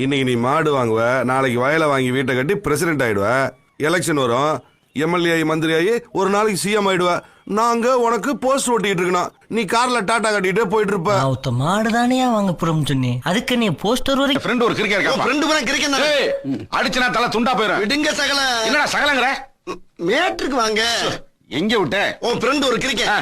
இன்னைக்கு நீ மாடு வாங்குவ, நாளைக்கு வயலை வாங்கி வீட்டை கட்டி பிரசிடென்ட் ஆயிடுவ, எலெக்ஷன் வரும், எம்எல்ஏ ஆகி மந்திரி ஆகி ஒரு நாளைக்கு சிஎம் ஆயிடுவ. நாங்க உனக்கு போஸ்ட் ஓட்டிட்டு இருக்கணும், நீ கார்ல டாடா கட்டிட்டு போயிட்டு இருப்ப. ஒருத்த மாடு தானே வாங்க போறோம் சொன்னி, அதுக்கு நீ போஸ்டர் வரைக்கும் ஃப்ரெண்ட் ஒரு கிரிக்கெட் இருக்கா? ஃப்ரெண்ட் பூரா கிரிக்கெட் அடிச்சனா தலை துண்டா போயிடும். விடுங்க சகல. என்னடா சகலங்கற? மேட்ருக்கு வாங்க. எங்க விட்ட? உன் ஃப்ரெண்ட் ஒரு கிரிக்கெட்.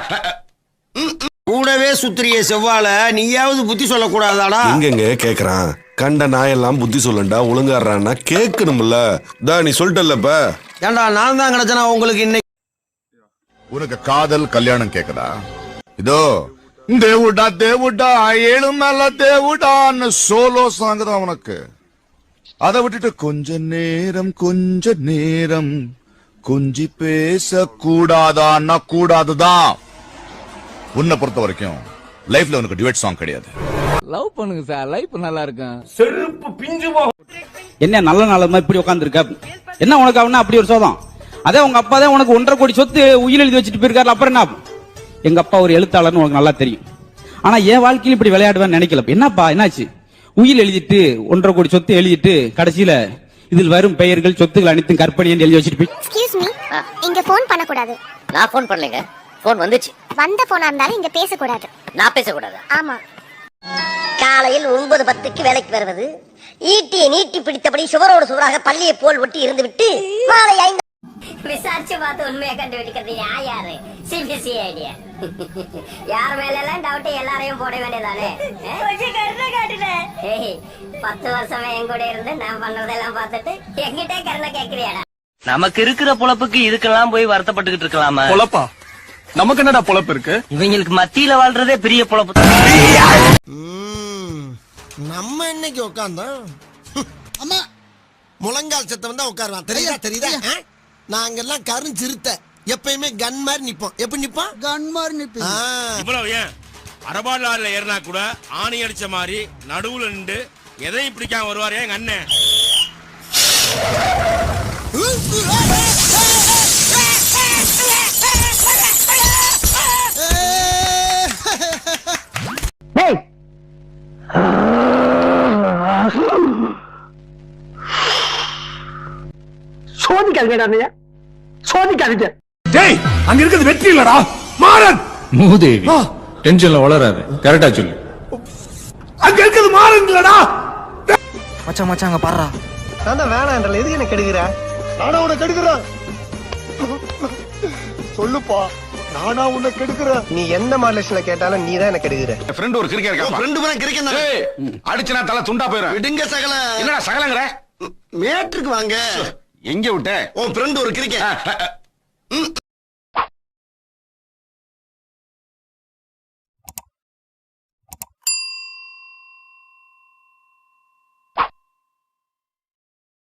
கூடவே சுத்திரிய செவ்வால நீயாவது புத்தி சொல்லக்கூடாதாடா? எங்கெங்க கேக்குறான்? கண்ட நாயெல்லாம் புத்தி சொல்லண்டா, ஒழுங்காடுறான்னா கேட்கணும்ல. நீ சொல்லிட்டல்லப்ப. ஏண்டா நான் தான் கிடைச்சனா உங்களுக்கு இன்னைக்கு? உனக்கு காதல் கல்யாணம் கேக்குதா? இதோ தேவுடா தேவுடா ஏழு மேல தேவுடான்னு சோலோ சாங் தான் உனக்கு. அதை விட்டுட்டு கொஞ்ச நேரம் கொஞ்சி பேச கூடாதான்னா கூடாதுதான். உன்னை பொறுத்த வரைக்கும் லைஃப்ல உனக்கு டியூட் சாங் கிடையாது. லவ் பண்ணுங்க சார், லைஃப் நல்லா இருக்கும். செருப்பு பிஞ்சு என்ன நல்ல நாளமா இப்படி உட்காந்துருக்க? என்ன உனக்கு அவனா அப்படி ஒரு சோதம்? அதே உங்க அப்பா தான் உனக்கு 1.5 கோடி சொத்து உயிர் எழுதி வச்சுட்டு போயிருக்காரு. அப்புறம் என்ன? எங்க அப்பா ஒரு எழுத்தாளர்னு உனக்கு நல்லா தெரியும். ஆனா என் வாழ்க்கையில் இப்படி விளையாடுவேன்னு நினைக்கல. என்னப்பா என்னாச்சு? உயிர் எழுதிட்டு 1.5 கோடி சொத்து எழுதிட்டு கடைசியில இதில் வரும் பெயர்கள் சொத்துக்கள் அனைத்தும் கற்பனை எழுதி வச்சுட்டு போய். எக்ஸ்கியூஸ் மீ, இங்க போன் பண்ண கூடாது. நான் போன் பண்ணலங்க, போன் வந்துச்சு. வந்த போனா இருந்தாலும் இங்க பேச கூடாது. நான் பேசக்கூடாது? ஆமா. காலையில் 9:10க்கு வேலைக்கு வருவது, ஈட்டியை நீட்டி பிடித்தபடி சுவரோடு சுவராக பள்ளியை போல் ஒட்டி இருந்து விட்டு மாலை 5 விசாரிச்சு பார்த்து உண்மையை கண்டுபிடிக்கிறது யாரு? CBCID. யார் மேல எல்லாம் டவுட் எல்லாரையும் போட வேண்டியதானே? 10 வருஷமா என் கூட இருந்து நான் பண்றதெல்லாம் பார்த்துட்டு எங்கிட்டே கருணை கேட்கிறியாடா? நமக்கு இருக்கிற பொழப்புக்கு இதுக்கெல்லாம் போய் வருத்தப்பட்டுக்கிட்டு இருக்கலாமா? பொழப்பா? நமக்கு என்னடா பொழப்பு இருக்கு? இவங்களுக்கு மத்தியில வாழ்றதே பெரிய பொழப்பு. நம்ம இன்னைக்கு உட்கார்ந்தோம். அம்மா முழங்கால் சத்தம் தான் உட்காருவான். தெரியுதா? நாங்கெல்லாம் கருஞ்சிருத்த எப்பயுமே கன் மாதிரி நிப்போம். எப்படி நிப்போம்? கன் மாதிரி நிப்போம். இவ்வளவு ஏன் அரபாடுல ஏறினா கூட ஆணி அடிச்ச மாதிரி நடுவுல நின்று எதையும் பிடிக்காம வருவாரு எங்க அண்ணன். சோதிக்காதீங்க, சோதிக்காதீங்க. டேய், அங்க இருக்குது வெற்றி இல்லடா, மாறன். மூதேவி டென்ஷன்ல வளராத, கரெக்டா சொல்லு. அங்க இருக்குது மாறன் இல்லடா. மச்சான் மச்சான் அங்க பாறா. நான் தான் வேணான்றல, எதுக்கு என்ன கெடுக்குற? நானா உன்னை கெடுக்குறேன்? சொல்லுப்பா, நானா உன்னை கெடுக்குறேன்? நீ எந்த மாடலேஷன்ல கேட்டாலும் நீ தான் என்ன கெடுக்குற. ஃப்ரெண்ட் ஒரு கிரிக்கெட் இருக்கா? ஃப்ரெண்ட் பூரா கிரிக்கெட். அடிச்சனா தலை துண்டா போயிடும். விடுங்க சகல. என்னடா சகலங்கற? மேட்ருக்கு வாங்க. எங்க விட்ட? உன் ஃப்ரெண்ட் ஒரு கிரிக்கெட்.